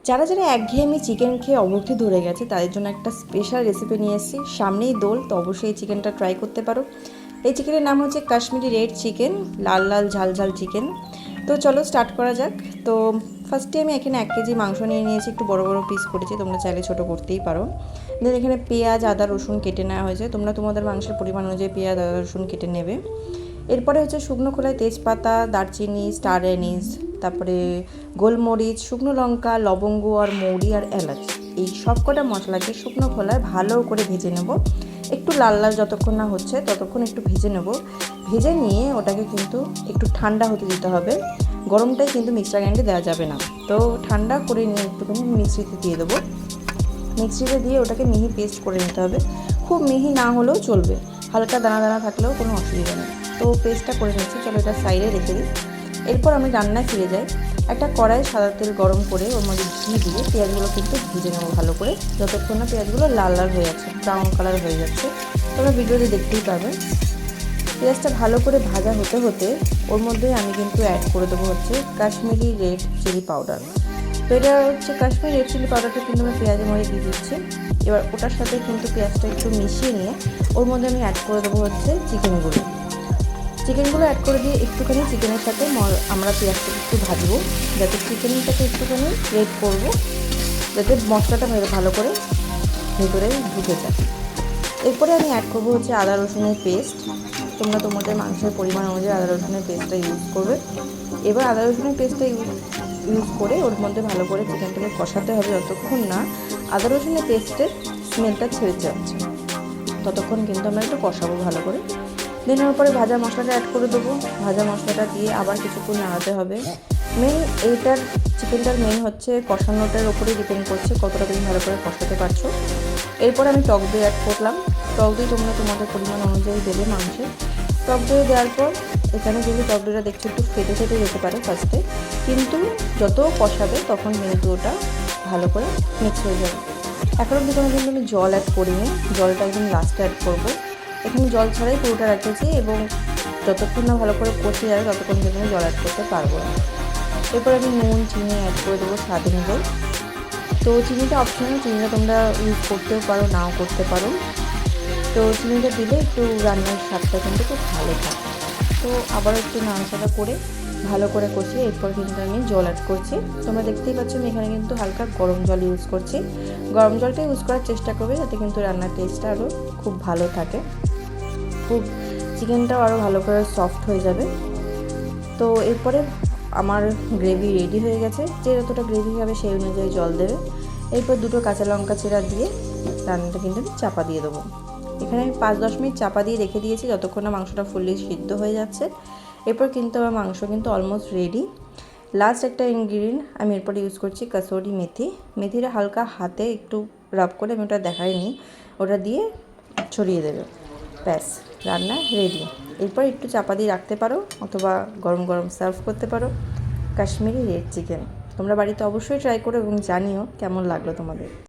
যারা যারা একঘেয়েমি চিকেন খেয়ে অবধি ধরে গেছে তাদের জন্য একটা স্পেশাল রেসিপি নিয়ে এসেছি। সামনেই দোল, তো অবশ্যই এই চিকেনটা ট্রাই করতে পারো। এই চিকেনের নাম হচ্ছে কাশ্মীরি রেড চিকেন, লাল লাল ঝাল ঝাল চিকেন। তো চলো স্টার্ট করা যাক। তো ফার্স্টে আমি এখানে 1 কেজি মাংস নিয়ে নিয়েছি, একটু বড় বড় পিস করেছি, তোমরা চাইলে ছোটো করতেই পারো। দেন এখানে পেঁয়াজ আদা রসুন কেটে নেওয়া হয়েছে, তোমরা তোমাদের মাংসের পরিমাণ অনুযায়ী পেঁয়াজ আদা রসুন কেটে নেবে। এরপরে হচ্ছে শুকনো খোলায় তেজপাতা, দারচিনি, স্টার অ্যানিস, তারপরে গোলমরিচ, শুকনো লঙ্কা, লবঙ্গ আর মৌরি আর এলাচ, এই সব কটা মশলাকে শুকনো খোলায় ভালো করে ভেজে নেব। একটু লাল লাল যতক্ষণ না হচ্ছে ততক্ষণ একটু ভেজে নেব। ভেজে নিয়ে ওটাকে কিন্তু একটু ঠান্ডা হতে দিতে হবে। গরমটাই কিন্তু মিক্সার গ্রাইন্ডে দেওয়া যাবে না। তো ঠান্ডা করে নিয়ে একটুখানি মিক্সিতে দিয়ে দেবো। মিক্সিতে দিয়ে ওটাকে মিহি পেস্ট করে নিতে হবে। খুব মিহি না হলেও চলবে, হালকা দানা দানা থাকলেও কোনো অসুবিধা নেই। তো পেস্টটা করে নিচ্ছি, চলো এটা সাইডে রেখে দিই। এরপর আমি রান্নায় ফিরে যাই। একটা কড়াই সাদা তেল গরম করে ওর মধ্যে ঘি দিয়ে পেঁয়াজগুলো কিন্তু ভেজে নেবো ভালো করে, যতক্ষণ না পেঁয়াজগুলো লাল লাল হয়ে যাচ্ছে, ব্রাউন কালার হয়ে যাচ্ছে। তোমরা ভিডিওতে দেখতেই পাবে। পেঁয়াজটা ভালো করে ভাজা হতে হতে ওর মধ্যে আমি কিন্তু অ্যাড করে দেবো হচ্ছে কাশ্মীরি রেড চিলি পাউডার। তো এটা হচ্ছে কাশ্মীরি রেড চিলি পাউডারটা কিন্তু আমি পেঁয়াজের মধ্যে দিয়ে দিচ্ছি। এবার ওটার সাথে কিন্তু পেঁয়াজটা একটু মিশিয়ে নিয়ে ওর মধ্যে আমি অ্যাড করে দেবো হচ্ছে চিকেনগুলো অ্যাড করে দিয়ে একটুখানি চিকেনের সাথে আমরা পেঁয়াজটাকে একটু ভাজবো, যাতে চিকেনটাকে একটুখানি রেড করবো, যাতে মশলাটা ভালো করে ভেতরে ঢুকে যায়। এরপরে আমি অ্যাড করবো হচ্ছে আদা রসুনের পেস্ট। তোমরা তোমাদের মাংসের পরিমাণ অনুযায়ী আদা রসুনের পেস্টটা ইউজ করবে। এবার আদা রসুনের পেস্টটা ইউজ করে ওর মধ্যে ভালো করে চিকেনটাকে কষাতে হবে, যতক্ষণ না আদা রসুনের পেস্টের স্মেলটা ছেড়ে যাচ্ছে ততক্ষণ কিন্তু আমরা একটু কষাবো ভালো করে। দেন ওর পরে ভাজা মশলাটা অ্যাড করে দেবো। ভাজা মশলাটা দিয়ে আবার কিছুক্ষণ নাড়াতে হবে। চিকেনটার মেন হচ্ছে কষানোটার ওপরেই ডিপেন্ড করছে কতটা তুমি ভালো করে কষাতে পারছো। এরপর আমি টক দই অ্যাড করলাম। টক দই তোমরা তোমাদের পরিমাণ অনুযায়ী দেবে মাংসে। টক দই দেওয়ার পর এখানে কিন্তু টক দইটা দেখছো একটু ফেটে যেতে পারে ফার্স্টে, কিন্তু যত কষাবে তখন কিন্তু ওটা ভালো করে মিক্স হয়ে যাবে। এখন অবধি কোনো কিন্তু আমি জল অ্যাড করিনি, জলটা একদম লাস্টে অ্যাড করবো। এখানে জল ছাড়াই পুরোটা রেখেছি এবং যতক্ষণ না ভালো করে কষে যাবে ততক্ষণ কিন্তু আমি জল অ্যাড করতে পারবো না। এরপর আমি নুন চিনি অ্যাড করে দেবো স্বাদ অনুযায়ী। তো চিনিটা অপশনাল, চিনিটা তোমরা ইউজ করতেও পারো নাও করতে পারো। তো চিনিটা দিলে একটু রান্নার স্বাদটা কিন্তু খুব ভালো থাকে। তো আবার একটু নাড়াচাড়া করে ভালো করে কষিয়ে এরপর কিন্তু আমি জল অ্যাড করছি। তোমরা দেখতেই পাচ্ছ আমি এখানে কিন্তু হালকা গরম জল ইউজ করছি। গরম জলটা ইউজ করার চেষ্টা করবে যাতে কিন্তু রান্নার টেস্টটা আরও খুব ভালো থাকে, খুব চিকেনটাও আরও ভালো করে সফট হয়ে যাবে। তো এরপরে আমার গ্রেভি রেডি হয়ে গেছে। যে যতটা গ্রেভি হবে সেই অনুযায়ী জল দেবে। এরপর 2টো কাঁচা লঙ্কা চেরা দিয়ে রান্নাটা কিন্তু চাপা দিয়ে দেবো। এখানে আমি 5-10 মিনিট চাপা দিয়ে রেখে দিয়েছি, যতক্ষণ না মাংসটা ফুললি সিদ্ধ হয়ে যাচ্ছে। এরপর কিন্তু আমার মাংস কিন্তু অলমোস্ট রেডি। লাস্ট একটা ইনগ্রিডিয়েন্ট আমি এরপর ইউজ করছি কাসুরি মেথি। মেথিটা হালকা হাতে একটু রাব করে, আমি ওটা দেখাইনি, ওটা দিয়ে ছড়িয়ে দেবে। ব্যাস, রান্না রেডি। এরপর একটু চাপা দিয়ে রাখতে পারো অথবা গরম গরম সার্ভ করতে পারো কাশ্মীরি রেড চিকেন। তোমরা বাড়িতে অবশ্যই ট্রাই করো এবং জানিও কেমন লাগলো তোমাদের।